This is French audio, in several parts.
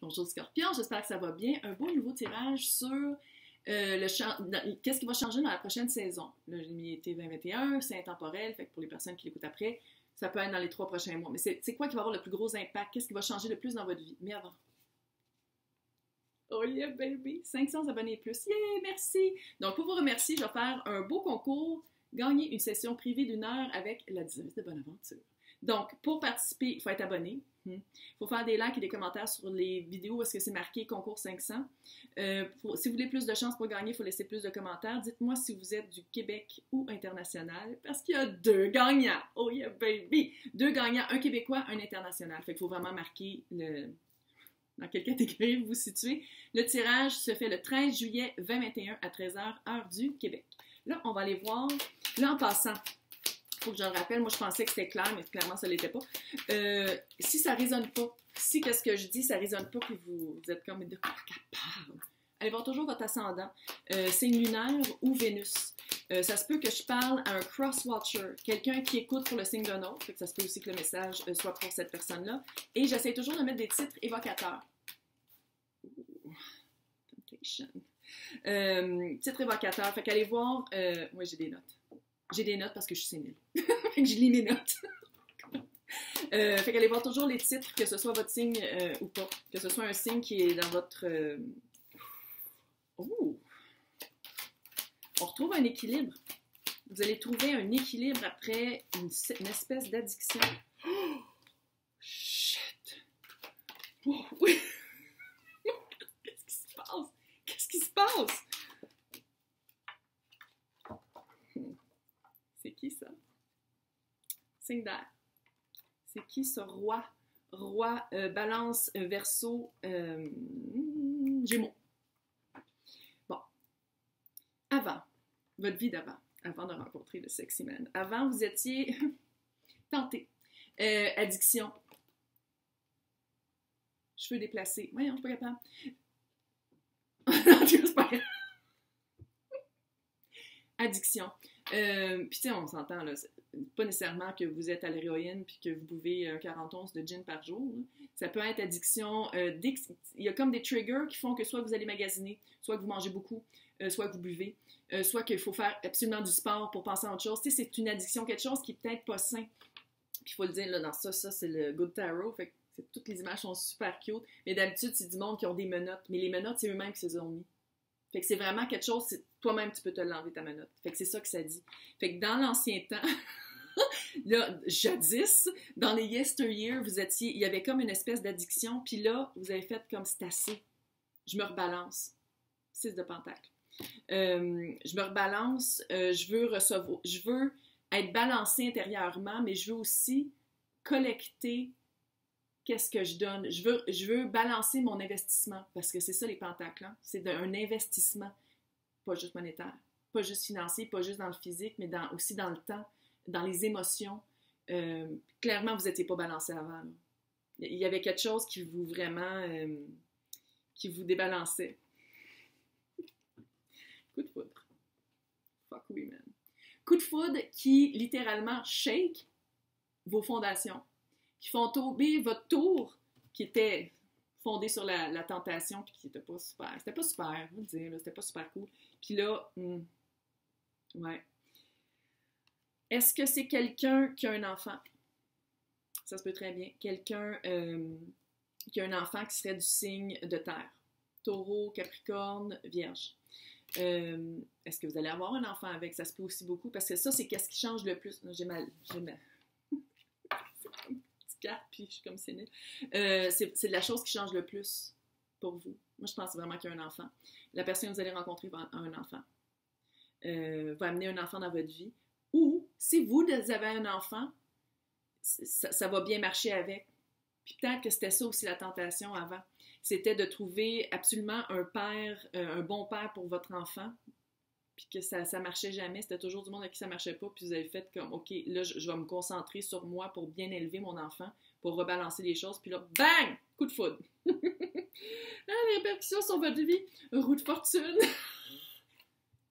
Bonjour Scorpion, j'espère que ça va bien. Un beau nouveau tirage sur qu'est-ce qui va changer dans la prochaine saison. Là, j'ai mis été 2021, c'est intemporel, fait que pour les personnes qui l'écoutent après, ça peut être dans les 3 prochains mois. Mais c'est quoi qui va avoir le plus gros impact? Qu'est-ce qui va changer le plus dans votre vie? Mais avant. Oh yeah, baby! 500 abonnés et plus. Yeah, merci! Donc, pour vous remercier, je vais faire un beau concours, gagner une session privée d'1 heure avec la diseuse de Bonaventure. Donc, pour participer, il faut être abonné. Il faut faire des likes et des commentaires sur les vidéos où est-ce que c'est marqué concours 500. Si vous voulez plus de chances pour gagner, il faut laisser plus de commentaires. Dites-moi si vous êtes du Québec ou international, parce qu'il y a 2 gagnants. Oh yeah, baby! 2 gagnants, un Québécois, un international. Fait qu'il faut vraiment marquer dans quelle catégorie vous vous situez. Le tirage se fait le 13 juillet 2021 à 13h, heure du Québec. Là, on va aller voir. Là, en passant, il faut que je le rappelle, moi je pensais que c'était clair, mais clairement ça ne l'était pas. Si ça ne résonne pas, si qu'est-ce que je dis, ça ne résonne pas, puis vous êtes comme de quoi qu'elle parle, allez voir toujours votre ascendant. C'est lunaire ou Vénus. Ça se peut que je parle à un cross-watcher, quelqu'un qui écoute pour le signe d'un autre, fait que ça se peut aussi que le message soit pour cette personne-là. Et j'essaie toujours de mettre des titres évocateurs. Temptation. Titre évocateur, fait qu'allez voir, moi j'ai des notes. J'ai des notes parce que je suis sénile. Fait que je lis mes notes. Fait qu'allez voir toujours les titres, que ce soit votre signe ou pas. Que ce soit un signe qui est dans votre... Oh! On retrouve un équilibre. Vous allez trouver un équilibre après une espèce d'addiction. Oh! Shit! Oh, oui! Qu'est-ce qui se passe? Qu'est-ce qui se passe? C'est qui ça? Signe d'air. C'est qui ce roi? Roi, balance, verseau, gémeaux. Bon. Avant, votre vie d'avant, avant de rencontrer le sexy man. Avant, vous étiez tenté. Addiction. Cheveux déplacés. Voyons, je suis pas capable. C'est pas grave. Addiction. Puis tu sais, on s'entend, là, pas nécessairement que vous êtes à l'héroïne puis que vous buvez 40 onces de gin par jour. Là. Ça peut être addiction. Il y a comme des triggers qui font que soit vous allez magasiner, soit que vous mangez beaucoup, soit que vous buvez, soit qu'il faut faire absolument du sport pour penser à autre chose. Tu sais, c'est une addiction, quelque chose qui est peut-être pas sain. Puis il faut le dire, là, dans ça c'est le Good Tarot. Fait que toutes les images sont super cute. Mais d'habitude, c'est du monde qui ont des menottes. Mais les menottes, c'est eux-mêmes qui se les ont mis. Fait que c'est vraiment quelque chose, toi-même, tu peux te l'enlever ta menotte. Fait que c'est ça que ça dit. Fait que dans l'ancien temps, là, jadis, dans les yesteryear, il y avait comme une espèce d'addiction, puis là, vous avez fait comme c'est assez. Je me rebalance. 6 de pentacle. Je me rebalance, je veux être balancée intérieurement, mais je veux aussi collecter qu'est-ce que je donne. Je veux balancer mon investissement, parce que c'est ça les pentacles, hein? C'est un investissement, pas juste monétaire, pas juste financier, pas juste dans le physique, mais aussi dans le temps, dans les émotions. Clairement, vous n'étiez pas balancé avant. Là. Il y avait quelque chose qui vous qui vous débalançait. Coup de foudre. Fuck oui, man. Coup de foudre qui, littéralement, shake vos fondations, qui font tomber votre tour, qui était fondé sur la tentation, puis qui n'était pas super. C'était pas super, je vous le dire, là, c'était pas super cool. Puis là, ouais. Est-ce que c'est quelqu'un qui a un enfant? Ça se peut très bien. Quelqu'un qui a un enfant qui serait du signe de terre. Taureau, Capricorne, Vierge. Est-ce que vous allez avoir un enfant avec? Ça se peut aussi beaucoup, parce que ça, c'est qu'est-ce qui change le plus. J'ai mal. Puis je suis comme sénile. C'est la chose qui change le plus pour vous. Moi, je pense vraiment qu'il y a un enfant. La personne que vous allez rencontrer va avoir un enfant. Va amener un enfant dans votre vie. Ou, si vous avez un enfant, ça va bien marcher avec. Puis peut-être que c'était ça aussi la tentation avant. C'était de trouver absolument un père, un bon père pour votre enfant. Puis que ça marchait jamais, c'était toujours du monde avec qui ça marchait pas, puis vous avez fait comme, OK, là, je vais me concentrer sur moi pour bien élever mon enfant, pour rebalancer les choses, puis là, bang! Coup de foudre. Les répercussions sur votre vie, roue de fortune.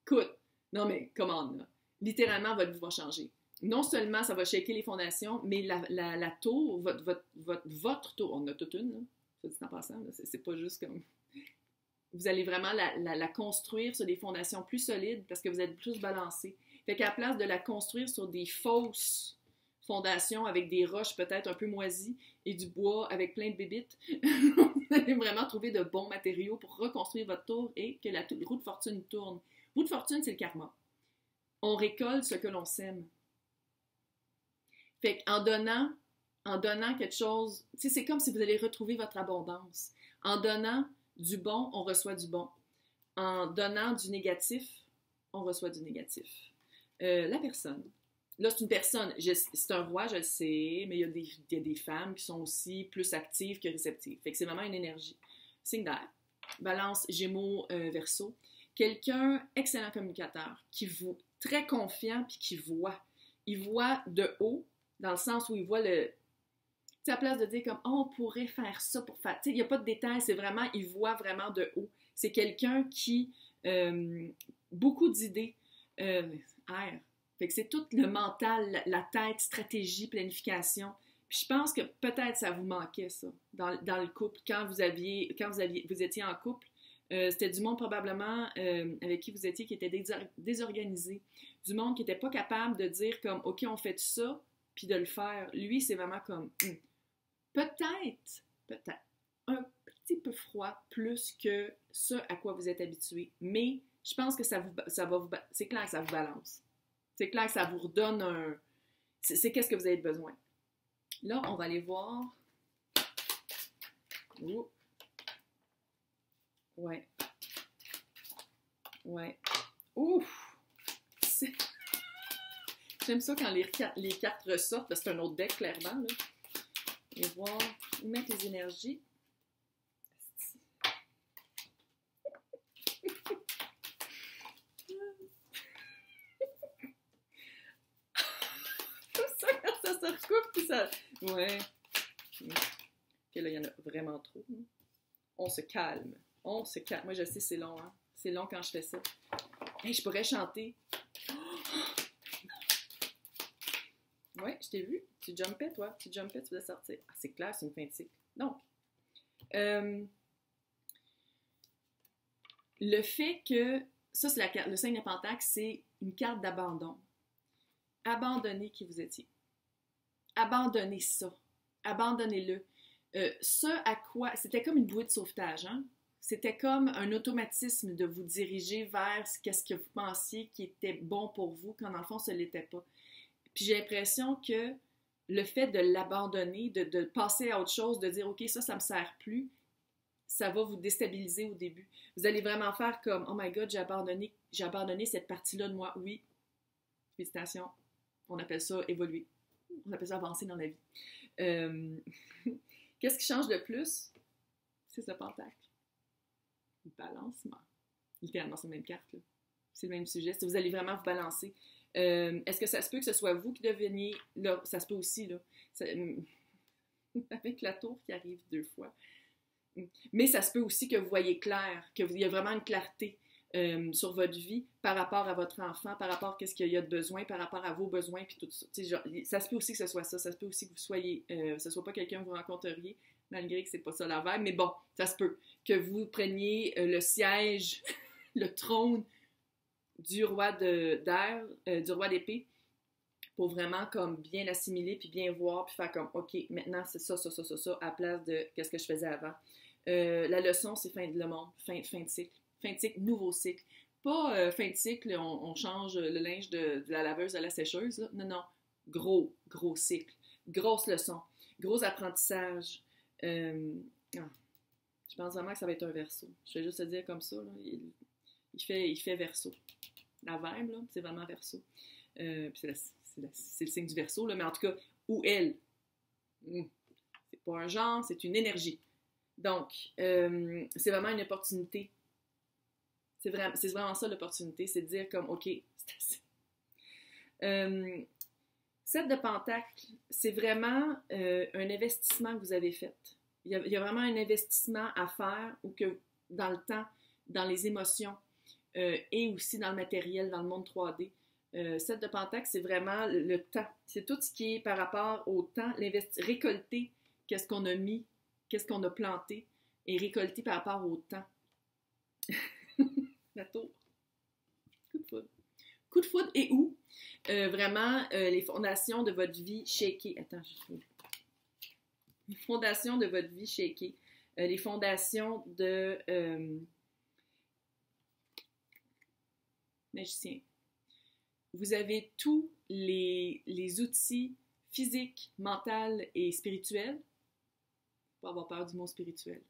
Écoute, non mais, commande, là. Littéralement, votre vie va changer. Non seulement ça va shaker les fondations, mais la tour, votre tour, on en a toute une, là. soit dit en passant, c'est pas juste comme... Vous allez vraiment la construire sur des fondations plus solides parce que vous êtes plus balancé. Fait qu'à la place de la construire sur des fausses fondations avec des roches peut-être un peu moisies et du bois avec plein de bébites, vous allez vraiment trouver de bons matériaux pour reconstruire votre tour et que la roue de fortune tourne. Roue de fortune, c'est le karma. On récolte ce que l'on sème. Fait qu'en donnant quelque chose, tu sais, c'est comme si vous allez retrouver votre abondance. En donnant du bon, on reçoit du bon. En donnant du négatif, on reçoit du négatif. La personne. Là, c'est une personne. C'est un roi, je le sais, mais il y a des femmes qui sont aussi plus actives que réceptives. Fait que c'est vraiment une énergie. Signe d'air. Balance, Gémeaux, Verseau. Quelqu'un, excellent communicateur, qui vous, très confiant, puis qui voit. Il voit de haut, dans le sens où il voit le... à la place de dire comme, oh, on pourrait faire ça pour faire... Tu sais, il n'y a pas de détails, c'est vraiment, il voit vraiment de haut. C'est quelqu'un qui... beaucoup d'idées. Air. Fait que c'est tout le mental, la tête, stratégie, planification. Puis je pense que peut-être ça vous manquait, ça, dans le couple. Quand vous étiez en couple, c'était du monde probablement avec qui vous étiez qui était désorganisé. Du monde qui n'était pas capable de dire comme, OK, on fait ça, puis de le faire. Lui, c'est vraiment comme... Peut-être, un petit peu froid plus que ce à quoi vous êtes habitué. Mais je pense que ça va vous... C'est clair que ça vous balance. C'est clair que ça vous redonne un... C'est qu'est-ce que vous avez besoin. Là, on va aller voir... Ouh. Ouais. Ouf! J'aime ça quand les cartes ressortent, parce que c'est un autre deck, clairement, là. Et voir où mettre les énergies. Ça, quand ça se recoupe, puis ça... Ouais. Ok, là, il y en a vraiment trop. Hein. On se calme. Moi, je sais, c'est long, hein. C'est long quand je fais ça. Hey, je pourrais chanter. Ouais, je t'ai vu. Tu jumpais, toi. Tu voulais sortir. Ah, c'est clair, c'est une fin de cycle. Donc, le fait que... Ça, c'est le 5 de Pentacle, c'est une carte d'abandon. Abandonnez qui vous étiez. Abandonnez ça. Abandonnez-le. Ce à quoi... C'était comme une bouée de sauvetage, hein? C'était comme un automatisme de vous diriger vers qu'est-ce que vous pensiez qui était bon pour vous, quand dans le fond, ce ne l'était pas. Puis j'ai l'impression que le fait de l'abandonner, de passer à autre chose, de dire « OK, ça ne me sert plus », ça va vous déstabiliser au début. Vous allez vraiment faire comme « Oh my God, j'ai abandonné cette partie-là de moi. » Oui, félicitations. On appelle ça évoluer. On appelle ça avancer dans la vie. Qu'est-ce qui change le plus? C'est ce pentacle. Le balancement. Littéralement, c'est la même carte, là. C'est le même sujet. Si vous allez vraiment vous balancer. Est-ce que ça se peut que ce soit vous qui deveniez... Là, ça se peut aussi, là. Avec la tour qui arrive 2 fois. Mais ça se peut aussi que vous voyez clair, qu'il y a vraiment une clarté sur votre vie par rapport à votre enfant, par rapport à ce qu'il y a de besoin, par rapport à vos besoins, puis tout ça. Genre, ça se peut aussi que ce soit ça. Ça se peut aussi que vous soyez... ce soit pas quelqu'un que vous rencontreriez, malgré que c'est pas ça la vibe. Mais bon, ça se peut que vous preniez le siège, le trône du roi d'air, du roi d'épée, pour vraiment comme bien l'assimiler, puis bien voir, puis faire comme, OK, maintenant c'est ça, à la place de qu'est-ce que je faisais avant. La leçon, c'est fin de le monde, fin de cycle. Fin de cycle, nouveau cycle. Pas fin de cycle, on change le linge de la laveuse à la sécheuse, là. Non, gros cycle. Grosse leçon. Gros apprentissage. Je pense vraiment que ça va être un verso. Je vais juste te dire comme ça, là, il fait verso. La vibe, là, c'est vraiment verso. Puis c'est le signe du verso, là, mais en tout cas, ou elle. C'est pas un genre, c'est une énergie. Donc, c'est vraiment une opportunité. C'est vraiment ça l'opportunité, c'est de dire comme, OK, c'est assez. 7 de Pentacle, c'est vraiment un investissement que vous avez fait. Il y a vraiment un investissement à faire ou que dans le temps, dans les émotions et aussi dans le matériel, dans le monde 3D. 7 de Pentacle, c'est vraiment le temps. C'est tout ce qui est par rapport au temps, récolter qu'est-ce qu'on a mis qu'est-ce qu'on a planté et récolté par rapport au temps. La tour. Coup de foudre. Coup de foudre et où? Vraiment, les fondations de votre vie shaker. Attends, les fondations de votre vie shaker. Les fondations de magicien. Vous avez tous les outils physiques, mentaux et spirituels, pas avoir peur du mot spirituel,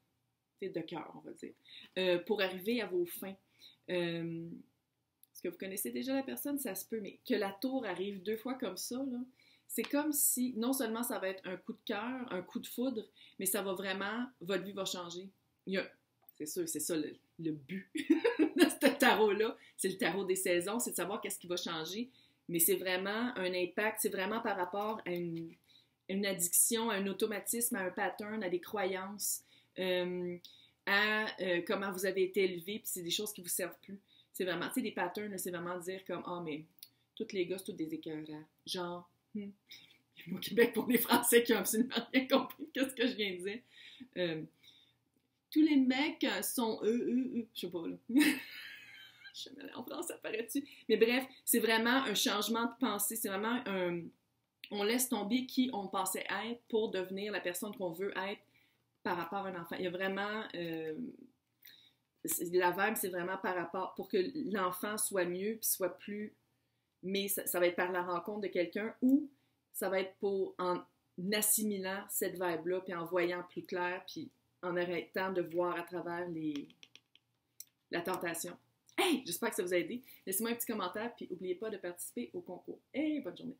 c'est de cœur, on va dire, pour arriver à vos fins. Est-ce que vous connaissez déjà la personne? Ça se peut, mais que la tour arrive 2 fois comme ça, là, c'est comme si, non seulement ça va être un coup de cœur, un coup de foudre, mais ça va vraiment, votre vie va changer. C'est sûr, c'est ça le but de ce tarot-là. C'est le tarot des saisons, c'est de savoir qu'est-ce qui va changer. Mais c'est vraiment un impact, c'est vraiment par rapport à une addiction, à un automatisme, à un pattern, à des croyances, à comment vous avez été élevé, puis c'est des choses qui ne vous servent plus. C'est vraiment, tu sais, des patterns, là, c'est vraiment dire comme, ah, mais tous les gars, c'est tous des écœurants. Genre, au Québec, pour les Français qui n'ont absolument rien compris de ce que je viens de dire. Tous les mecs sont je sais pas, là. Je suis allée en France, ça paraît-tu? Mais bref, c'est vraiment un changement de pensée. C'est vraiment on laisse tomber qui on pensait être pour devenir la personne qu'on veut être par rapport à un enfant. Il y a vraiment... la vibe, c'est vraiment par rapport... Pour que l'enfant soit mieux puis soit plus... Mais ça va être par la rencontre de quelqu'un ou ça va être en assimilant cette vibe-là puis en voyant plus clair puis en arrêtant de voir à travers la tentation. Hey! J'espère que ça vous a aidé. Laissez-moi un petit commentaire, puis n'oubliez pas de participer au concours. Hey! Bonne journée!